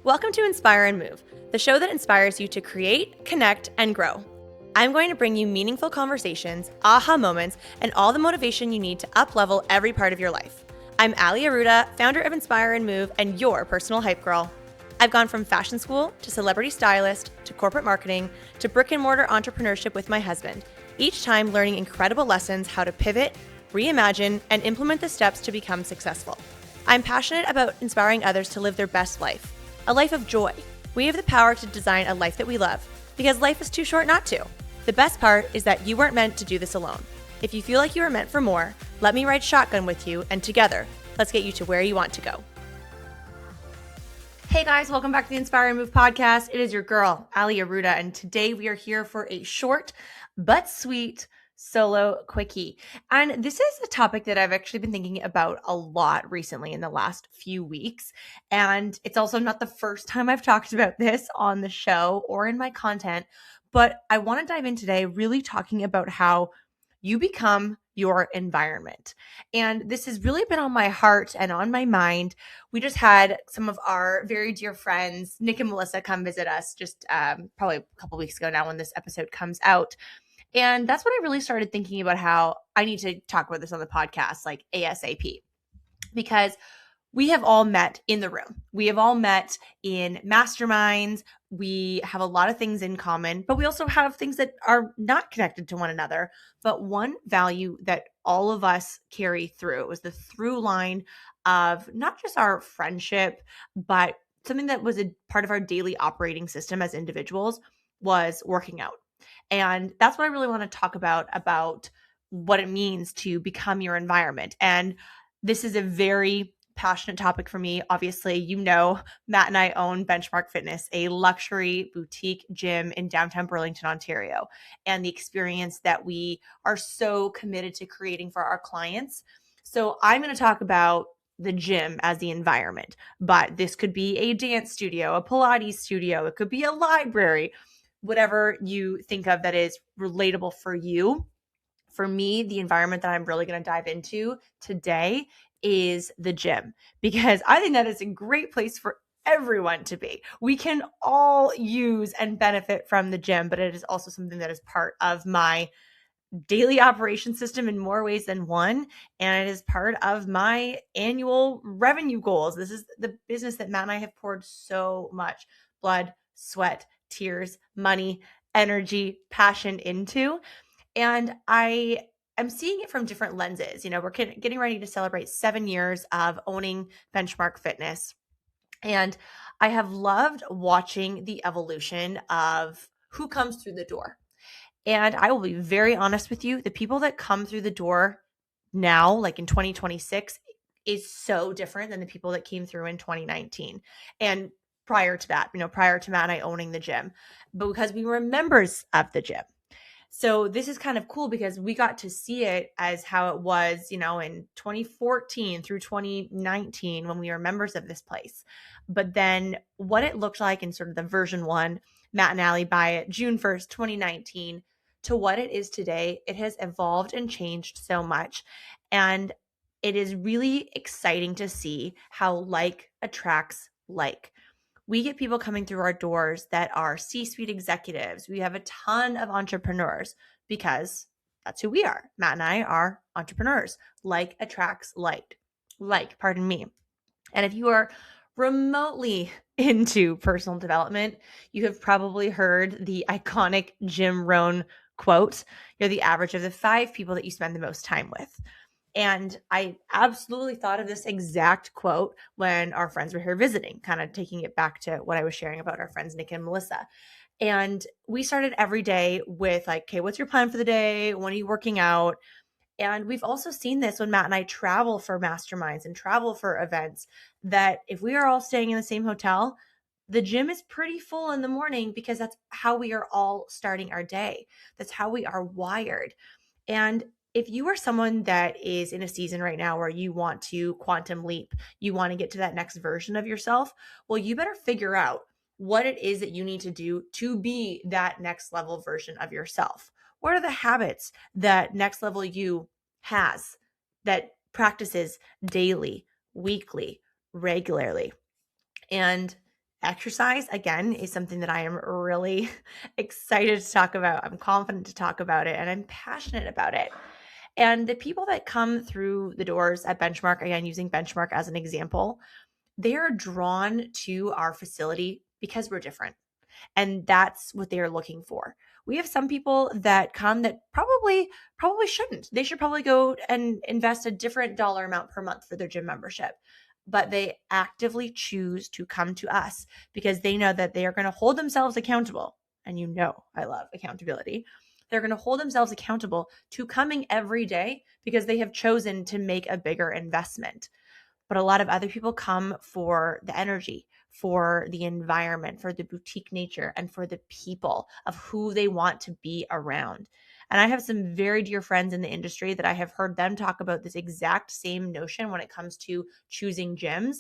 Welcome to Inspire and Move, the show that inspires you to create, connect, and grow. I'm going to bring you meaningful conversations, aha moments, and all the motivation you need to up-level every part of your life. I'm Ali Aruda, founder of Inspire and Move, and your personal hype girl. I've gone from fashion school to celebrity stylist to corporate marketing to brick-and-mortar entrepreneurship with my husband, each time learning incredible lessons how to pivot, reimagine, and implement the steps to become successful. I'm passionate about inspiring others to live their best life, a life of joy. We have the power to design a life that we love, because life is too short not to. The best part is that you weren't meant to do this alone. If you feel like you are meant for more, let me ride shotgun with you, and together, let's get you to where you want to go. Hey guys, welcome back to the Inspire and Move podcast. It is your girl, Ali Aruda, and today we are here for a short but sweet solo quickie. And this is a topic that I've actually been thinking about a lot recently in the last few weeks. And it's also not the first time I've talked about this on the show or in my content, but I want to dive in today really talking about how you become your environment. And this has really been on my heart and on my mind. We just had some of our very dear friends, Nick and Melissa, come visit us just probably a couple weeks ago now when this episode comes out. And that's when I really started thinking about how I need to talk about this on the podcast, like ASAP, because we have all met in the room. We have all met in masterminds. We have a lot of things in common, but we also have things that are not connected to one another. But one value that all of us carry through was the through line of not just our friendship, but something that was a part of our daily operating system as individuals was working out. And that's what I really want to talk about what it means to become your environment. And this is a very passionate topic for me. Obviously, you know, Matt and I own Benchmark Fitness, a luxury boutique gym in downtown Burlington, Ontario, and the experience that we are so committed to creating for our clients. So I'm going to talk about the gym as the environment, but this could be a dance studio, a Pilates studio, it could be a library, whatever you think of that is relatable for you. For me, the environment that I'm really going to dive into today is the gym, because I think that is a great place for everyone to be. We can all use and benefit from the gym, but it is also something that is part of my daily operation system in more ways than one. And it is part of my annual revenue goals. This is the business that Matt and I have poured so much blood, sweat, tears, money, energy, passion into. And I am seeing it from different lenses. You know, we're getting ready to celebrate 7 years of owning Benchmark Fitness. And I have loved watching the evolution of who comes through the door. And I will be very honest with you, the people that come through the door now, like in 2026, is so different than the people that came through in 2019. And prior to that, prior to Matt and I owning the gym, but because we were members of the gym. So this is kind of cool because we got to see it as how it was, in 2014 through 2019 when we were members of this place. But then what it looked like in sort of the version one, Matt and Ali buy it June 1st, 2019, to what it is today, it has evolved and changed so much. And it is really exciting to see how like attracts like. We get people coming through our doors that are C-suite executives. We have a ton of entrepreneurs because that's who we are. Matt and I are entrepreneurs. Like attracts like. Pardon me. And if you are remotely into personal development, you have probably heard the iconic Jim Rohn quote, you're the average of the 5 people that you spend the most time with. And I absolutely thought of this exact quote when our friends were here visiting, kind of taking it back to what I was sharing about our friends, Nick and Melissa. And we started every day with like, okay, what's your plan for the day? When are you working out? And we've also seen this when Matt and I travel for masterminds and travel for events, that if we are all staying in the same hotel, the gym is pretty full in the morning because that's how we are all starting our day. That's how we are wired. And if you are someone that is in a season right now where you want to quantum leap, you want to get to that next version of yourself, well, you better figure out what it is that you need to do to be that next level version of yourself. What are the habits that next level you has, that practices daily, weekly, regularly? And Exercise, again, is something that I am really excited to talk about. I'm confident to talk about it, and I'm passionate about it. And the people that come through the doors at Benchmark, again, using Benchmark as an example, they are drawn to our facility because we're different. And that's what they are looking for. We have some people that come that probably shouldn't. They should probably go and invest a different dollar amount per month for their gym membership. But they actively choose to come to us because they know that they are going to hold themselves accountable. And I love accountability. They're going to hold themselves accountable to coming every day because they have chosen to make a bigger investment. But a lot of other people come for the energy, for the environment, for the boutique nature, and for the people of who they want to be around. And I have some very dear friends in the industry that I have heard them talk about this exact same notion when it comes to choosing gyms,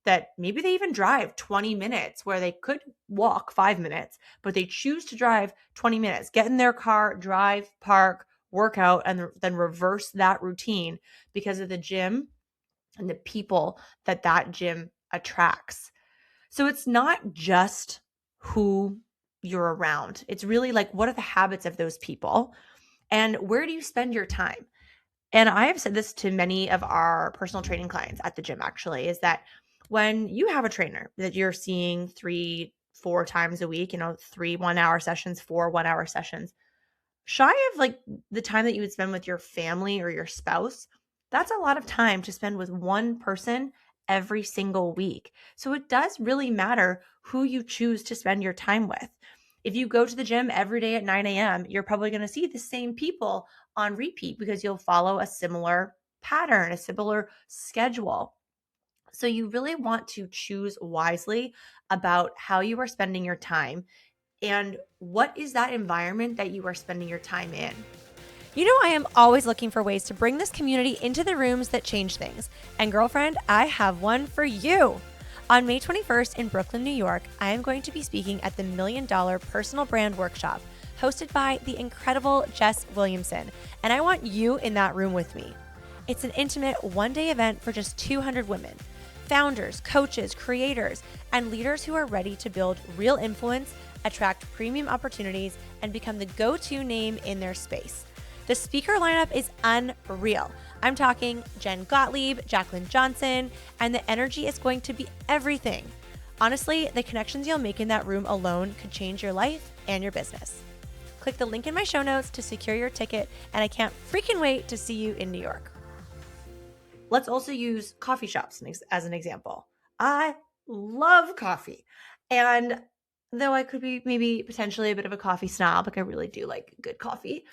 that maybe they even drive 20 minutes where they could walk 5 minutes, but they choose to drive 20 minutes, get in their car, drive, park, work out, and then reverse that routine because of the gym and the people that gym attracts. So it's not just who you're around. It's really like, what are the habits of those people and where do you spend your time? And I have said this to many of our personal training clients at the gym, actually, is that when you have a trainer that you're seeing 3-4 times a week, 3 1-hour sessions, 4 1-hour sessions, shy of like the time that you would spend with your family or your spouse, that's a lot of time to spend with one person every single week. So it does really matter who you choose to spend your time with. If you go to the gym every day at 9 a.m., you're probably going to see the same people on repeat because you'll follow a similar pattern, a similar schedule. So you really want to choose wisely about how you are spending your time and what is that environment that you are spending your time in. You know, I am always looking for ways to bring this community into the rooms that change things. And girlfriend, I have one for you. On May 21st in Brooklyn, New York, I am going to be speaking at the $1 Million Personal Brand Workshop, hosted by the incredible Jess Williamson. And I want you in that room with me. It's an intimate one-day event for just 200 women, founders, coaches, creators, and leaders who are ready to build real influence, attract premium opportunities, and become the go-to name in their space. The speaker lineup is unreal. I'm talking Jen Gottlieb, Jacqueline Johnson, and the energy is going to be everything. Honestly, the connections you'll make in that room alone could change your life and your business. Click the link in my show notes to secure your ticket, and I can't freaking wait to see you in New York. Let's also use coffee shops as an example. I love coffee. And though I could be maybe potentially a bit of a coffee snob, like I really do like good coffee,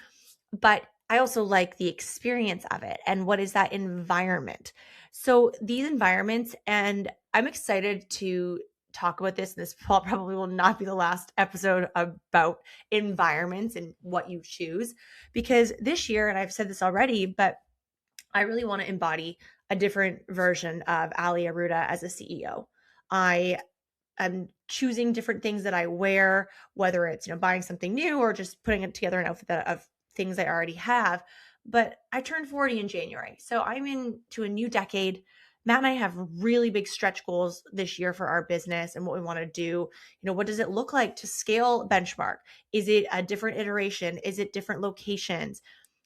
but I also like the experience of it and what is that environment. So these environments, and I'm excited to talk about this. This probably will not be the last episode about environments and what you choose, because this year, and I've said this already, but I really want to embody a different version of Ali Aruda as a CEO. I'm choosing different things that I wear, whether it's, buying something new or just putting it together an outfit of things I already have. But I turned 40 in January. So I'm into a new decade. Matt and I have really big stretch goals this year for our business and what we want to do. What does it look like to scale Benchmark? Is it a different iteration? Is it different locations?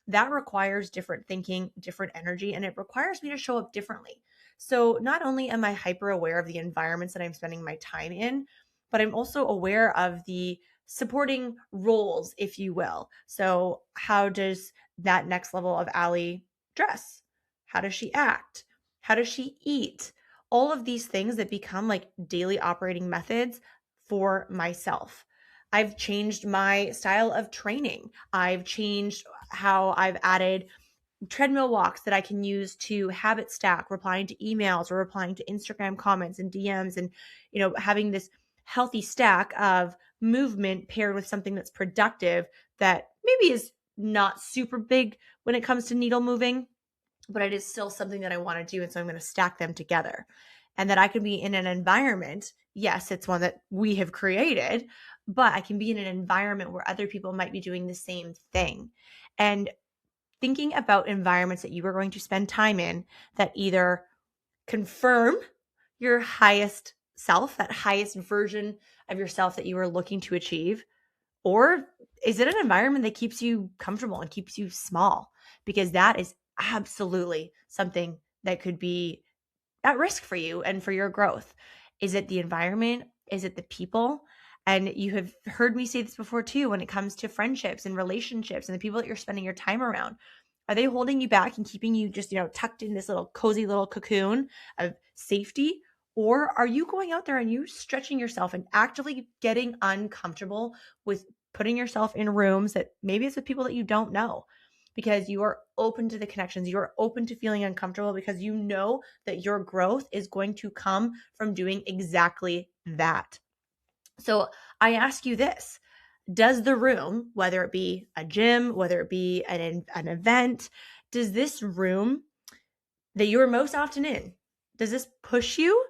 That requires different thinking, different energy, and it requires me to show up differently. So not only am I hyper aware of the environments that I'm spending my time in, but I'm also aware of the supporting roles, if you will. So how does that next level of Ali dress? How does she act? How does she eat? All of these things that become like daily operating methods for myself. I've changed my style of training. I've changed how I've added treadmill walks that I can use to habit stack, replying to emails or replying to Instagram comments and DMs, and having this healthy stack of movement paired with something that's productive that maybe is not super big when it comes to needle moving, but it is still something that I want to do. And so I'm going to stack them together, and that I can be in an environment. Yes, it's one that we have created, but I can be in an environment where other people might be doing the same thing. And thinking about environments that you are going to spend time in that either confirm your highest self, that highest version of yourself that you are looking to achieve? Or is it an environment that keeps you comfortable and keeps you small? Because that is absolutely something that could be at risk for you and for your growth. Is it the environment? Is it the people? And you have heard me say this before too when it comes to friendships and relationships and the people that you're spending your time around. Are they holding you back and keeping you just, tucked in this little cozy little cocoon of safety? Or are you going out there and you stretching yourself and actively getting uncomfortable with putting yourself in rooms that maybe it's with people that you don't know, because you are open to the connections, you are open to feeling uncomfortable because you know that your growth is going to come from doing exactly that. So I ask you this: does the room, whether it be a gym, whether it be an event, does this room that you are most often in, does this push you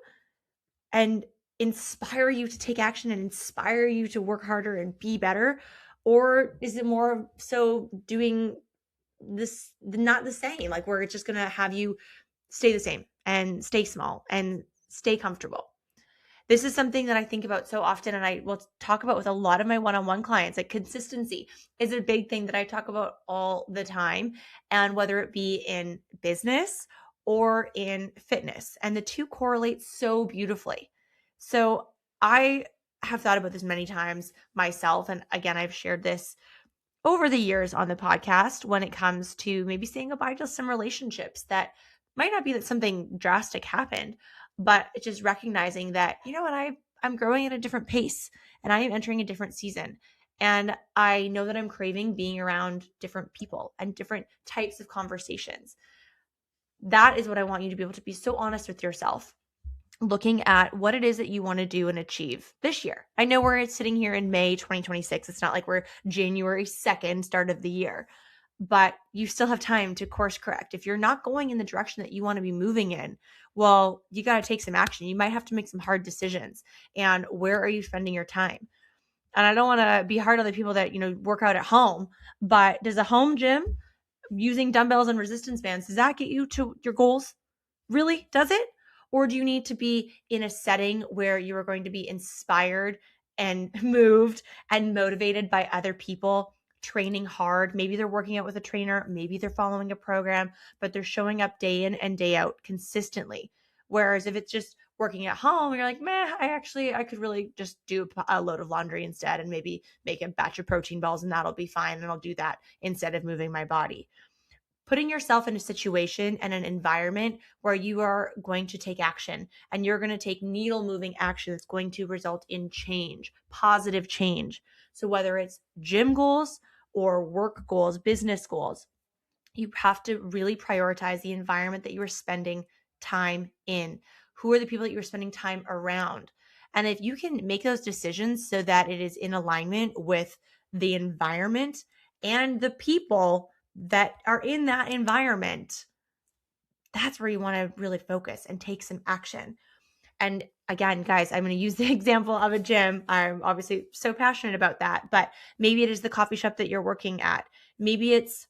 and inspire you to take action and inspire you to work harder and be better? Or is it more so doing this not the same, like where it's just going to have you stay the same and stay small and stay comfortable? This is something that I think about so often, and I will talk about with a lot of my one-on-one clients. Like, consistency is a big thing that I talk about all the time, and whether it be in business or in fitness, and the two correlate so beautifully. So I have thought about this many times myself, and again, I've shared this over the years on the podcast when it comes to maybe saying goodbye to some relationships that might not be that something drastic happened, but it's just recognizing that, you know what, I'm growing at a different pace and I am entering a different season. And I know that I'm craving being around different people and different types of conversations. That is what I want you to be able to be so honest with yourself, looking at what it is that you want to do and achieve this year. I know we're sitting here in May 2026. It's not like we're January 2nd, start of the year, but you still have time to course correct. If you're not going in the direction that you want to be moving in, well, you got to take some action. You might have to make some hard decisions. And where are you spending your time? And I don't want to be hard on the people that, work out at home, but does a home gym using dumbbells and resistance bands, does that get you to your goals? Really? Does it? Or do you need to be in a setting where you are going to be inspired and moved and motivated by other people training hard? Maybe they're working out with a trainer, maybe they're following a program, but they're showing up day in and day out consistently. Whereas if it's just working at home, you're like, meh, I could really just do a load of laundry instead and maybe make a batch of protein balls and that'll be fine. And I'll do that instead of moving my body. Putting yourself in a situation and an environment where you are going to take action and you're going to take needle moving action that's going to result in change, positive change. So whether it's gym goals or work goals, business goals, you have to really prioritize the environment that you are spending time in. Who are the people that you're spending time around? And if you can make those decisions so that it is in alignment with the environment and the people that are in that environment, that's where you want to really focus and take some action. And again, guys, I'm going to use the example of a gym. I'm obviously so passionate about that, but maybe it is the coffee shop that you're working at. Maybe it's,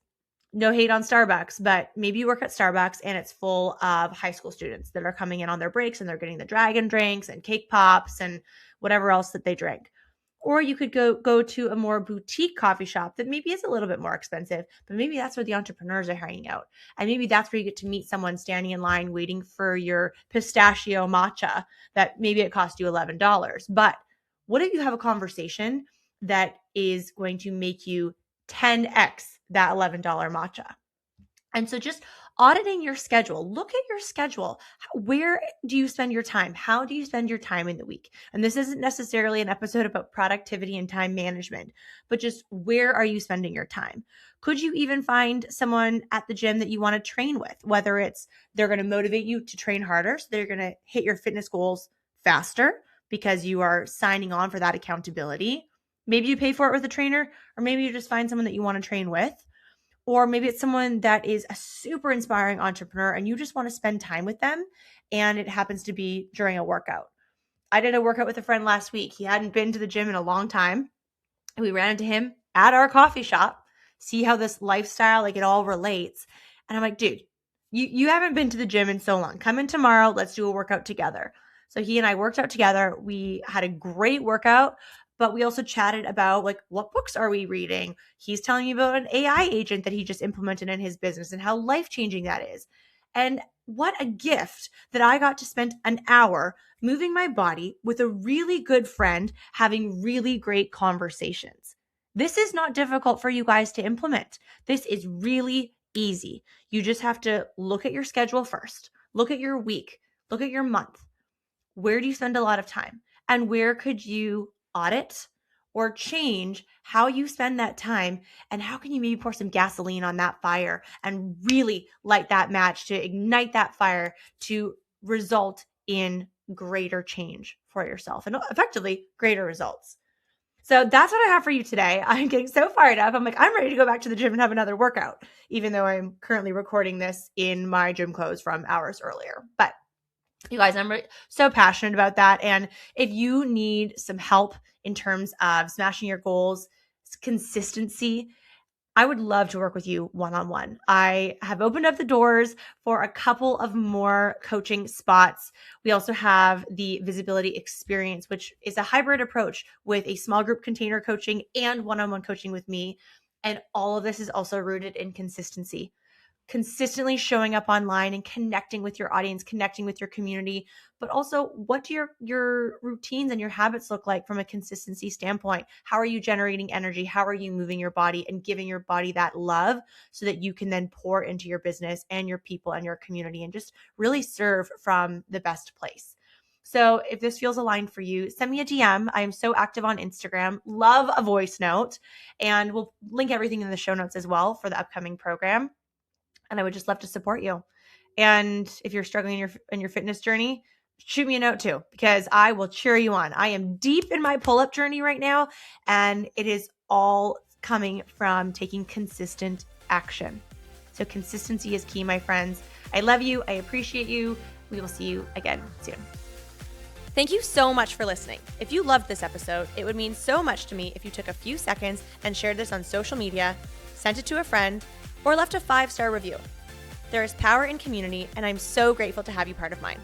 no hate on Starbucks, but maybe you work at Starbucks and it's full of high school students that are coming in on their breaks and they're getting the dragon drinks and cake pops and whatever else that they drink. Or you could go to a more boutique coffee shop that maybe is a little bit more expensive, but maybe that's where the entrepreneurs are hanging out. And maybe that's where you get to meet someone standing in line waiting for your pistachio matcha that maybe it cost you $11. But what if you have a conversation that is going to make you 10x that $11 matcha? And so just auditing your schedule, look at your schedule. Where do you spend your time? How do you spend your time in the week? And this isn't necessarily an episode about productivity and time management, but just where are you spending your time? Could you even find someone at the gym that you want to train with, whether it's they're going to motivate you to train harder, so they're going to hit your fitness goals faster because you are signing on for that accountability. Maybe you pay for it with a trainer, or maybe you just find someone that you want to train with. Or maybe it's someone that is a super inspiring entrepreneur and you just want to spend time with them, and it happens to be during a workout. I did a workout with a friend last week. He hadn't been to the gym in a long time. We ran into him at our coffee shop, see how this lifestyle, like it all relates. And I'm like, dude, you haven't been to the gym in so long. Come in tomorrow. Let's do a workout together. So he and I worked out together. We had a great workout, but we also chatted about like, what books are we reading? He's telling me about an AI agent that he just implemented in his business and how life-changing that is. And what a gift that I got to spend an hour moving my body with a really good friend, having really great conversations. This is not difficult for you guys to implement. This is really easy. You just have to look at your schedule first, look at your week, look at your month. Where do you spend a lot of time? And where could you audit or change how you spend that time? And how can you maybe pour some gasoline on that fire and really light that match to ignite that fire to result in greater change for yourself and effectively greater results? So that's what I have for you today. I'm getting so fired up. I'm like, I'm ready to go back to the gym and have another workout, even though I'm currently recording this in my gym clothes from hours earlier. But you guys, I'm so passionate about that. And if you need some help in terms of smashing your goals, consistency, I would love to work with you one-on-one. I have opened up the doors for a couple of more coaching spots. We also have the visibility experience, which is a hybrid approach with a small group container coaching and one-on-one coaching with me. And all of this is also rooted in consistency. Consistently showing up online and connecting with your audience, connecting with your community, but also what do your routines and your habits look like from a consistency standpoint? How are you generating energy? How are you moving your body and giving your body that love so that you can then pour into your business and your people and your community and just really serve from the best place? So if this feels aligned for you, send me a DM. I am so active on Instagram. Love a voice note. And we'll link everything in the show notes as well for the upcoming program. And I would just love to support you. And if you're struggling in your fitness journey, shoot me a note too, because I will cheer you on. I am deep in my pull-up journey right now, and it is all coming from taking consistent action. So consistency is key, my friends. I love you. I appreciate you. We will see you again soon. Thank you so much for listening. If you loved this episode, it would mean so much to me if you took a few seconds and shared this on social media, sent it to a friend, or left a 5-star review. There is power in community, and I'm so grateful to have you part of mine.